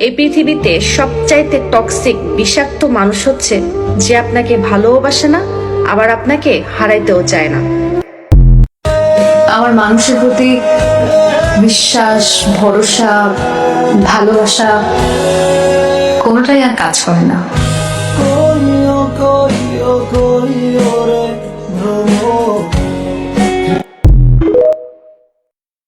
এই পৃথিবীতে সবচাইতে টক্সিক বিষাক্ত মানুষ হচ্ছে যে আপনাকে ভালোবাসে না, আবার আপনাকে হারাইতেও চায় না। আমার মানুষের প্রতি বিশ্বাস, ভরসা, ভালোবাসা কোনোটাই আর কাজ করে না।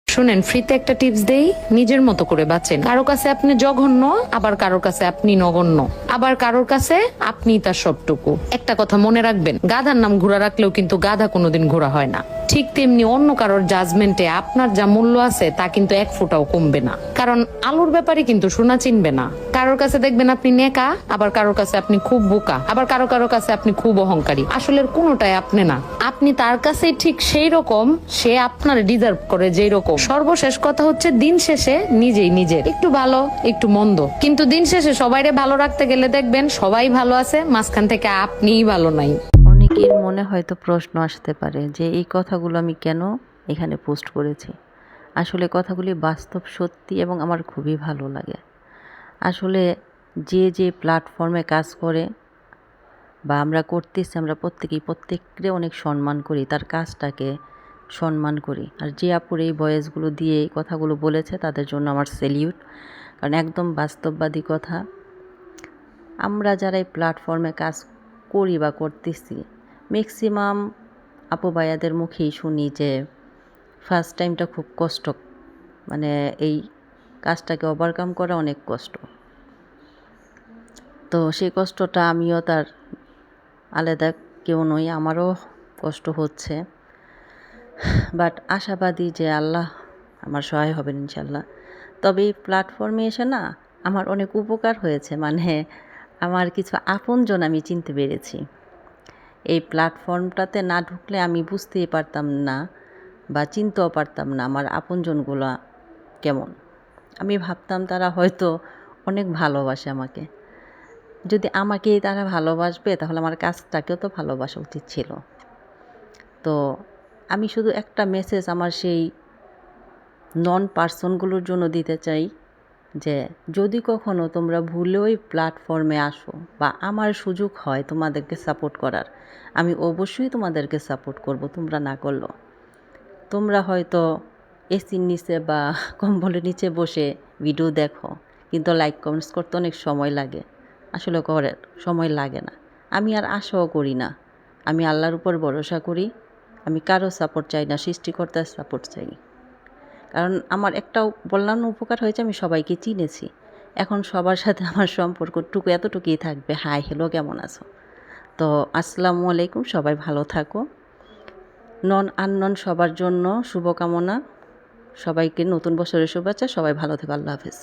শুনেন, ফ্রিতে একটা টিপস দেই, নিজের মতো করে বাঁচেন। কারো কাছে আপনি জঘন্য, আবার কারোর কাছে আপনি নগণ্য, আবার কারোর কাছে আপনি তার সবটুকু। একটা কথা মনে রাখবেন, গাধার নাম ঘোড়া রাখলেও কিন্তু গাধা কোনোদিন ঘোড়া হয় না। ঠিক তেমনি অন্য কারোর জাজমেন্টে আপনার যা মূল্য আছে তা কিন্তু এক ফোঁটাও কমবে না। কারণ আলুর ব্যাপারে কিন্তু সোনা চিনবে না। কারোর কাছে দেখবেন আপনি নেকা, আবার কারোর কাছে আপনি খুব বোকা, আবার কারো কাছে আপনি খুব অহংকারী। আসলে কোনোটাই আপনি না, আপনি তার কাছে ঠিক সেই রকম, সে আপনার ডিজার্ভ করে যেই রকম। সর্বশেষ কথা হচ্ছে, দিন শেষে নিজেই নিজের একটু ভালো একটু মন্দ, কিন্তু দিন শেষে সবাইরে ভালো রাখতে গেলে দেখবেন সবাই ভালো আছে, মাঝখান থেকে আপনিই ভালো নাই। অনেকের মনে হয়তো প্রশ্ন আসতে পারে যে এই কথাগুলো আমি কেন এখানে পোস্ট করেছি। আসলে কথাগুলি বাস্তব সত্যি এবং আমার খুবই ভালো লাগে। আসলে যে প্ল্যাটফর্মে কাজ করে বা আমরা করতেছি, আমরা প্রত্যেককে অনেক সম্মান করি, তার কাজটাকে সম্মান করি। আর যে আপুর এই ভয়েসগুলো দিয়ে এই কথাগুলো বলেছে তাদের জন্য আমার সেলিউট, কারণ একদম বাস্তববাদী কথা। আমরা যারা এই প্ল্যাটফর্মে কাজ করি বা করতেছি, ম্যাক্সিমাম আপু ভাইয়াদের মুখেই শুনি যে ফার্স্ট টাইমটা খুব কষ্ট, মানে এই কাজটাকে ওভারকাম করা অনেক কষ্ট। তো সেই কষ্টটা আমিও তার আলাদা কেউ নই, আমারও কষ্ট হচ্ছে, বাট আশাবাদী যে আল্লাহ আমার সহায় হবেন ইনশাল্লাহ। তবে এই প্ল্যাটফর্মে এসে না আমার অনেক উপকার হয়েছে, মানে আমার কিছু আপনজন আমি চিনতে পেরেছি। এই প্ল্যাটফর্মটাতে না ঢুকলে আমি বুঝতেই পারতাম না বা চিনতেও পারতাম না আমার আপনজনগুলো কেমন। আমি ভাবতাম তারা হয়তো অনেক ভালোবাসে আমাকে, যদি আমাকেই তারা ভালোবাসবে তাহলে আমার কাজটাকেও তো ভালোবাসা উচিত ছিল। তো আমি শুধু একটা মেসেজ আমার সেই নন পার্সনগুলোর জন্য দিতে চাই যে যদি কখনো তোমরা ভুলেও ওই প্ল্যাটফর্মে আসো বা আমার সুযোগ হয় তোমাদেরকে সাপোর্ট করার, আমি অবশ্যই তোমাদেরকে সাপোর্ট করব। তোমরা না করলেও, তোমরা হয়তো এসির নিচে বা কম্বলের নিচে বসে ভিডিও দেখো, কিন্তু লাইক কমেন্টস করতে অনেক সময় লাগে। আসলে করার সময় লাগে না, আমি আর আশাও করি না। আমি আল্লাহর উপর ভরসা করি, আমি কারো সাপোর্ট চাই না, সৃষ্টিকর্তার সাপোর্ট চাই। কারণ আমার একটাও বললাম না উপকার হয়েছে, আমি সবাইকে চিনেছি। এখন সবার সাথে আমার সম্পর্কটুকু এতটুকুই থাকবে, হাই হ্যালো কেমন আছো। তো আসসালামু আলাইকুম, সবাই ভালো থাকো। নন আননন সবার জন্য শুভকামনা, সবাইকে নতুন বছরের শুভেচ্ছা, সবাই ভালো থেকো, আল্লাহ হাফেজ।